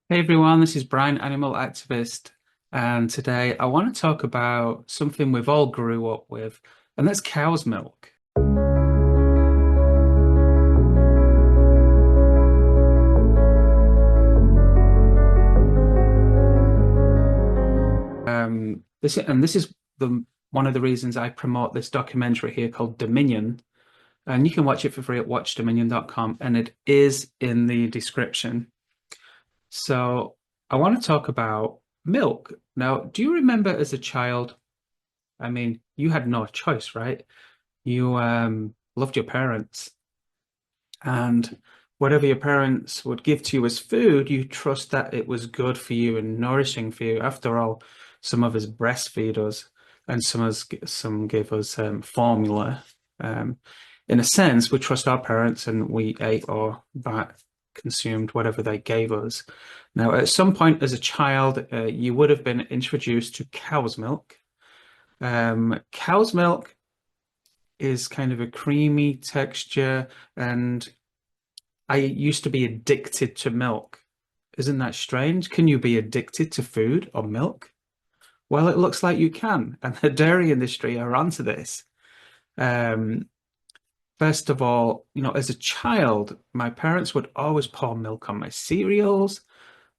Hey everyone, this is Brian, animal activist, and today I want to talk about something we've all grew up with, and that's cow's milk. This is the one of the reasons I promote this documentary here called Dominion, and you can watch it for free at watchdominion.com, and it is in the description. So I want to talk about milk. Now, do you remember as a child? I mean, you had no choice, right? You loved your parents, and whatever your parents would give to you as food, you trust that it was good for you and nourishing for you. After all, some of us breastfeed us, and some give us formula. Um, in a sense, we trust our parents, and we ate or that consumed whatever they gave us. Now, at some point as a child, you would have been introduced to cow's milk. Cow's milk is kind of a creamy texture, and I used to be addicted to milk. Isn't that strange? Can you be addicted to food or milk? Well, it looks like you can, and the dairy industry are onto this. Um, First of all, as a child, my parents would always pour milk on my cereals.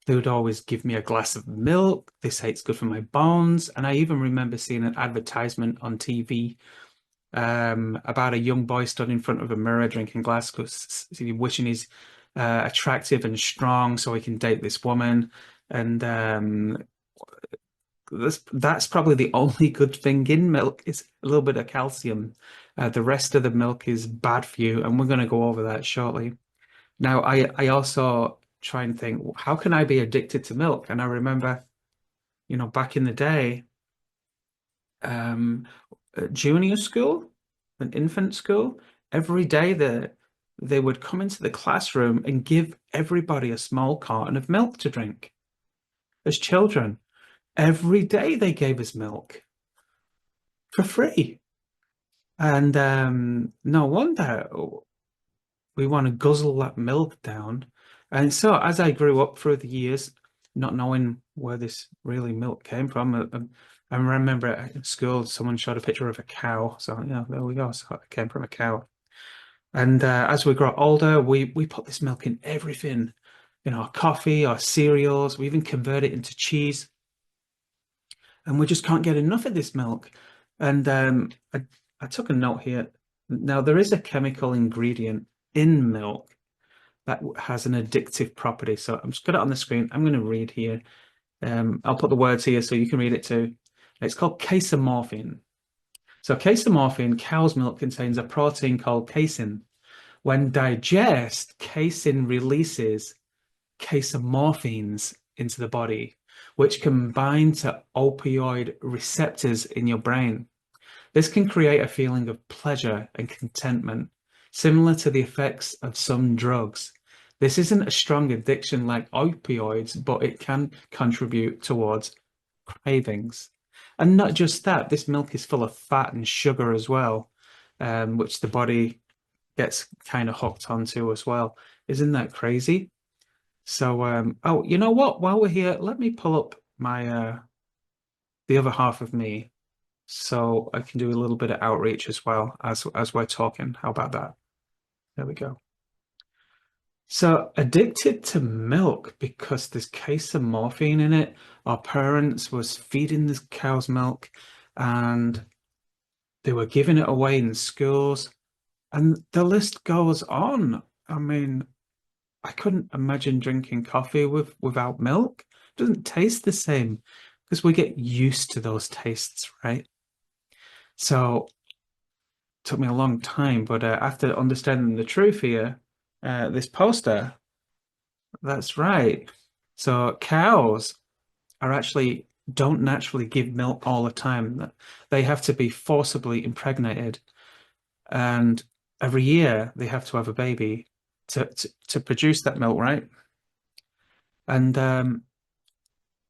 They would always give me a glass of milk. They say it's good for my bones. And I even remember seeing an advertisement on TV about a young boy stood in front of a mirror drinking glass because wishing he's attractive and strong so he can date this woman. And that's probably the only good thing in milk is a little bit of calcium. The rest of the milk is bad for you, and we're going to go over that shortly. Now, I also try and think, how can I be addicted to milk? And I remember, back in the day, um, at junior school and infant school, every day they would come into the classroom and give everybody a small carton of milk to drink as children. Every day they gave us milk for free. And no wonder we want to guzzle that milk down. And so as I grew up through the years, not knowing where this really milk came from, I remember at school someone showed a picture of a cow. So yeah, there we go. So it came from a cow. And as we got older, we put this milk in everything, in our coffee, our cereals. We even convert it into cheese, and we just can't get enough of this milk. And I took a note here. Now there is a chemical ingredient in milk that has an addictive property. So I'm just got it on the screen. I'm going to read here. I'll put the words here so you can read it too. It's called casomorphin. So casomorphin, cow's milk contains a protein called casein. When digest, casein releases casomorphins into the body, which can bind to opioid receptors in your brain. This can create a feeling of pleasure and contentment, similar to the effects of some drugs. This isn't a strong addiction like opioids, but it can contribute towards cravings. And not just that, this milk is full of fat and sugar as well, which the body gets kind of hooked onto as well. Isn't that crazy? So, oh, you know what? While we're here, let me pull up my the other half of me so I can do a little bit of outreach as well as we're talking. How about that? There we go. So addicted to milk because there's casomorphine in it. Our parents was feeding this cow's milk and they were giving it away in schools. And the list goes on. I mean, I couldn't imagine drinking coffee without milk. It doesn't taste the same because we get used to those tastes, right? So it took me a long time, but after understanding the truth here, this poster, that's right. So cows are actually don't naturally give milk all the time. They have to be forcibly impregnated, and every year they have to have a baby to produce that milk, right? And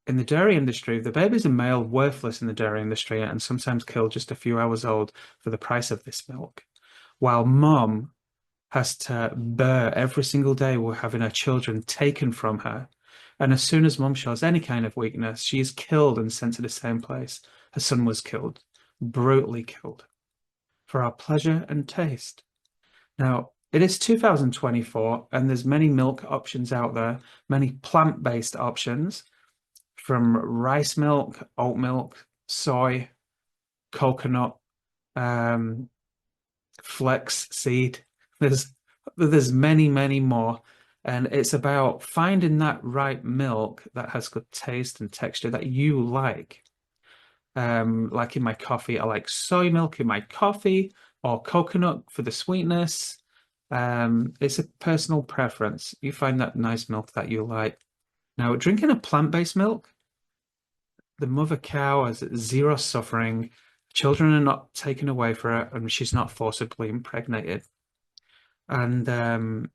in the dairy industry, the babies are male worthless in the dairy industry and sometimes killed just a few hours old for the price of this milk, while mom has to bear every single day we're having her children taken from her. And as soon as mum shows any kind of weakness, she is killed and sent to the same place her son was killed, brutally killed, for our pleasure and taste. Now, it is 2024, and there's many milk options out there, many plant-based options, from rice milk, oat milk, soy, coconut, flex seed. There's many more, and it's about finding that right milk that has good taste and texture that you like. Like in my coffee, I like soy milk in my coffee, or coconut for the sweetness. It's a personal preference. You find that nice milk that you like. Now, drinking a plant-based milk, the mother cow has zero suffering. Children are not taken away from her, and she's not forcibly impregnated. And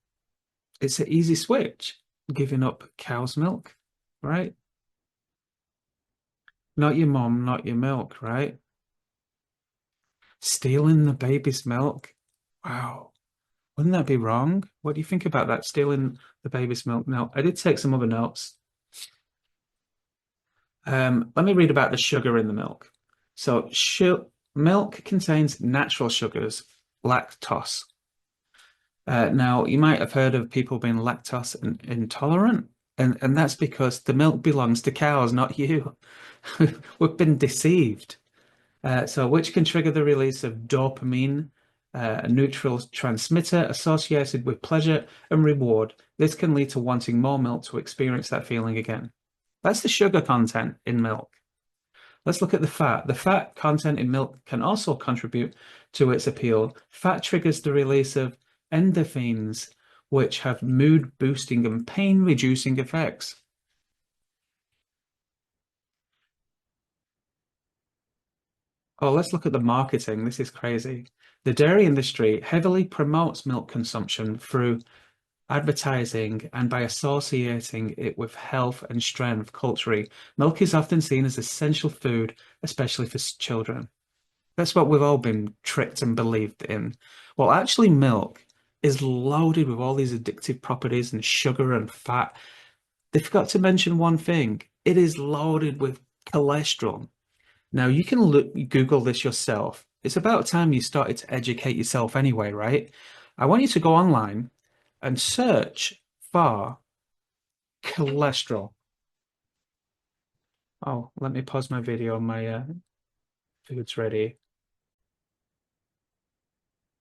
it's an easy switch, giving up cow's milk, right? Not your mom, not your milk, right? Stealing the baby's milk. Wow. Wouldn't that be wrong? What do you think about that, stealing the baby's milk? Now, I did take some other notes. Let me read about the sugar in the milk. So, milk contains natural sugars, lactose. Now, you might have heard of people being lactose intolerant, and that's because the milk belongs to cows, not you. We've been deceived. So, which can trigger the release of dopamine, a neurotransmitter associated with pleasure and reward. This can lead to wanting more milk to experience that feeling again. That's the sugar content in milk. Let's look at the fat. The fat content in milk can also contribute to its appeal. Fat triggers the release of endorphins, which have mood-boosting and pain-reducing effects. Oh, let's look at the marketing. This is crazy. The dairy industry heavily promotes milk consumption through advertising and by associating it with health and strength culturally. Milk is often seen as essential food, especially for children. That's what we've all been tricked and believed in. Well, actually, milk is loaded with all these addictive properties and sugar and fat. They forgot to mention one thing. It is loaded with cholesterol. Now, you can Google this yourself. It's about time you started to educate yourself anyway, right? I want you to go online and search for cholesterol. Oh, let me pause my video. My food's ready.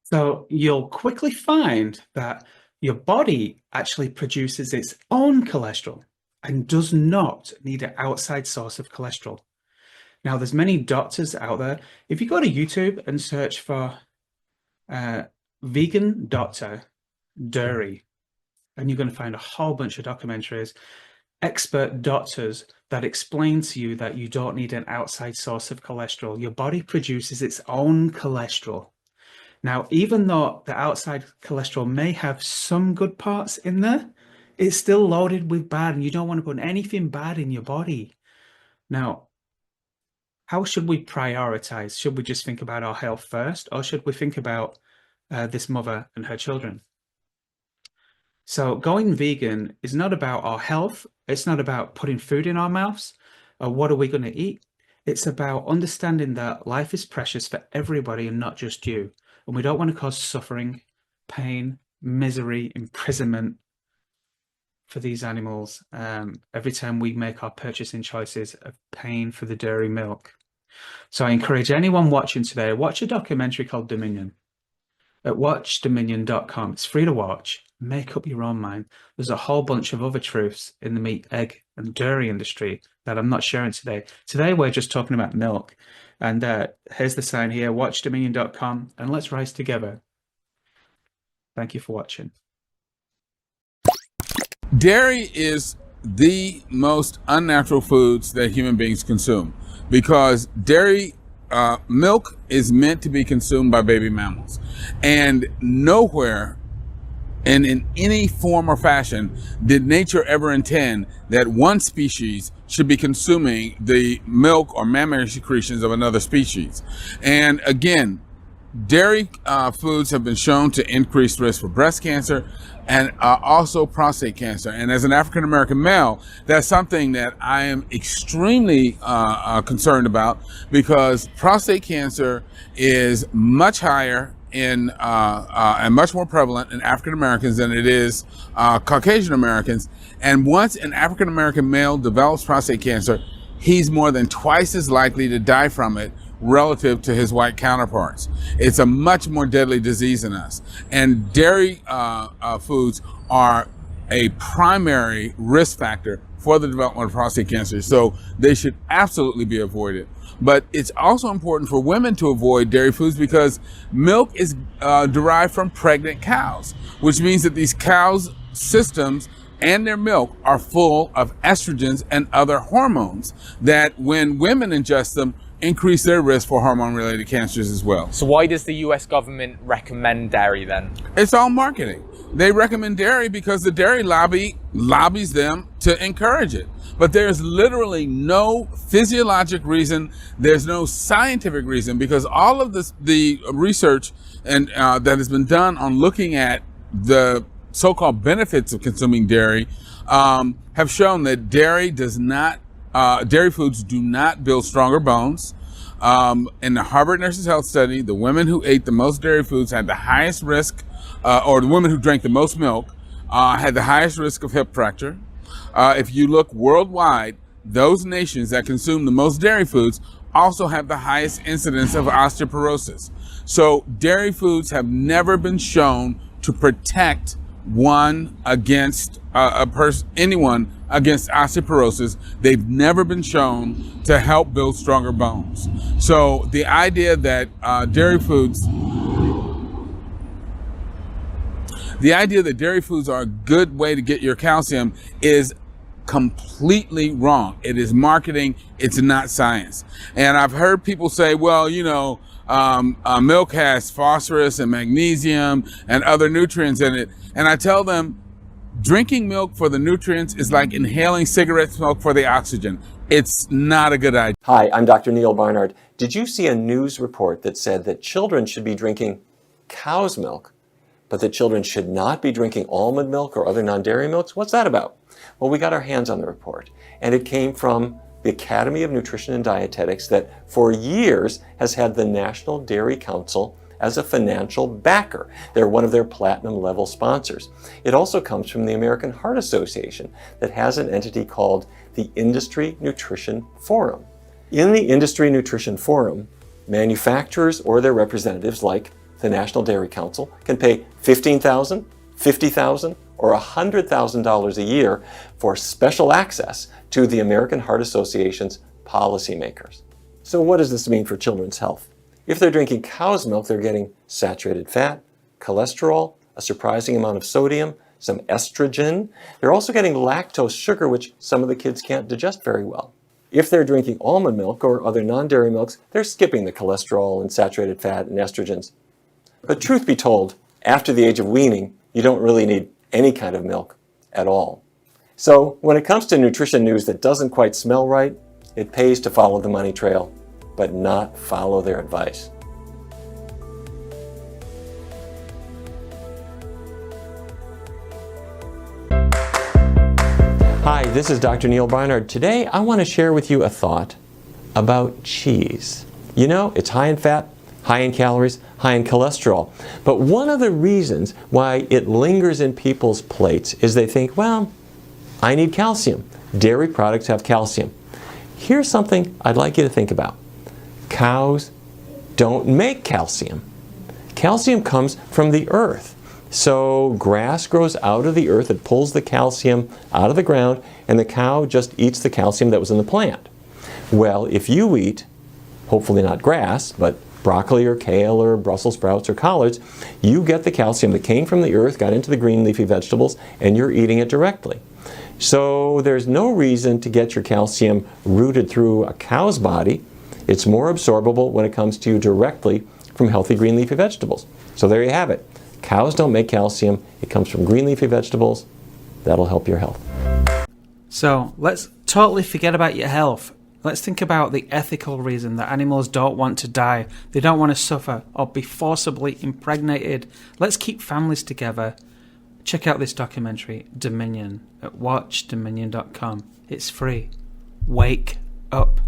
So you'll quickly find that your body actually produces its own cholesterol and does not need an outside source of cholesterol. Now, there's many doctors out there. If you go to YouTube and search for vegan doctor dairy, and you're going to find a whole bunch of documentaries, expert doctors that explain to you that you don't need an outside source of cholesterol. Your body produces its own cholesterol. Now, even though the outside cholesterol may have some good parts in there, it's still loaded with bad, and you don't want to put anything bad in your body. Now, how should we prioritize? Should we just think about our health first, or should we think about this mother and her children? So going vegan is not about our health. It's not about putting food in our mouths or what are we going to eat. It's about understanding that life is precious for everybody and not just you. And we don't want to cause suffering, pain, misery, imprisonment for these animals every time we make our purchasing choices of paying for the dairy milk. So I encourage anyone watching today, watch a documentary called Dominion at watchdominion.com. It's free to watch. Make up your own mind. There's a whole bunch of other truths in the meat, egg, and dairy industry that I'm not sharing today. Today, we're just talking about milk. And here's the sign here, watchdominion.com, and let's rise together. Thank you for watching. Dairy is the most unnatural foods that human beings consume because dairy milk is meant to be consumed by baby mammals, and nowhere and in any form or fashion did nature ever intend that one species should be consuming the milk or mammary secretions of another species. And again, dairy foods have been shown to increase risk for breast cancer and also prostate cancer. And as an African American male, that's something that I am extremely concerned about, because prostate cancer is much higher in and much more prevalent in African Americans than it is Caucasian Americans. And once an African American male develops prostate cancer, he's more than twice as likely to die from it relative to his white counterparts. It's a much more deadly disease than us. And dairy foods are a primary risk factor for the development of prostate cancer, so they should absolutely be avoided. But it's also important for women to avoid dairy foods because milk is derived from pregnant cows, which means that these cows' systems and their milk are full of estrogens and other hormones that, when women ingest them, increase their risk for hormone-related cancers as well. So why does the US government recommend dairy then? It's all marketing. They recommend dairy because the dairy lobby lobbies them to encourage it. But there's literally no physiologic reason, there's no scientific reason, because all of the research and that has been done on looking at the so-called benefits of consuming dairy have shown that dairy foods do not build stronger bones. In the Harvard Nurses Health Study, the women who ate the most dairy foods had the highest risk, or the women who drank the most milk had the highest risk of hip fracture. If you look worldwide, those nations that consume the most dairy foods also have the highest incidence of osteoporosis. So dairy foods have never been shown to protect one against anyone against osteoporosis. They've never been shown to help build stronger bones. So the idea that dairy foods are a good way to get your calcium is completely wrong. It is marketing. It's not science. And I've heard people say, well, milk has phosphorus and magnesium and other nutrients in it. And I tell them, drinking milk for the nutrients is like inhaling cigarette smoke for the oxygen. It's not a good idea. Hi, I'm Dr. Neil Barnard. Did you see a news report that said that children should be drinking cow's milk, but that children should not be drinking almond milk or other non-dairy milks? What's that about? Well, we got our hands on the report, and it came from the Academy of Nutrition and Dietetics that for years has had the National Dairy Council as a financial backer. They're one of their platinum level sponsors. It also comes from the American Heart Association that has an entity called the Industry Nutrition Forum. In the Industry Nutrition Forum, manufacturers or their representatives like the National Dairy Council can pay $15,000, $50,000, or $100,000 a year for special access to the American Heart Association's policymakers. So what does this mean for children's health? If they're drinking cow's milk, they're getting saturated fat, cholesterol, a surprising amount of sodium, some estrogen. They're also getting lactose sugar, which some of the kids can't digest very well. If they're drinking almond milk or other non-dairy milks, they're skipping the cholesterol and saturated fat and estrogens. But truth be told, after the age of weaning, you don't really need any kind of milk at all. So when it comes to nutrition news that doesn't quite smell right, it pays to follow the money trail, but not follow their advice. Hi, this is Dr. Neil Barnard. Today I want to share with you a thought about cheese. You know, it's high in fat, high in calories, high in cholesterol. But one of the reasons why it lingers in people's plates is they think, well, I need calcium. Dairy products have calcium. Here's something I'd like you to think about. Cows don't make calcium. Calcium comes from the earth. So grass grows out of the earth, it pulls the calcium out of the ground, and the cow just eats the calcium that was in the plant. Well, if you eat, hopefully not grass, but broccoli or kale or Brussels sprouts or collards, you get the calcium that came from the earth, got into the green leafy vegetables, and you're eating it directly. So there's no reason to get your calcium routed through a cow's body. It's more absorbable when it comes to you directly from healthy green leafy vegetables. So there you have it. Cows don't make calcium. It comes from green leafy vegetables. That'll help your health. So let's totally forget about your health Let's think about the ethical reason that animals don't want to die. They don't want to suffer or be forcibly impregnated. Let's keep families together. Check out this documentary, Dominion, at watchdominion.com. It's free. Wake up.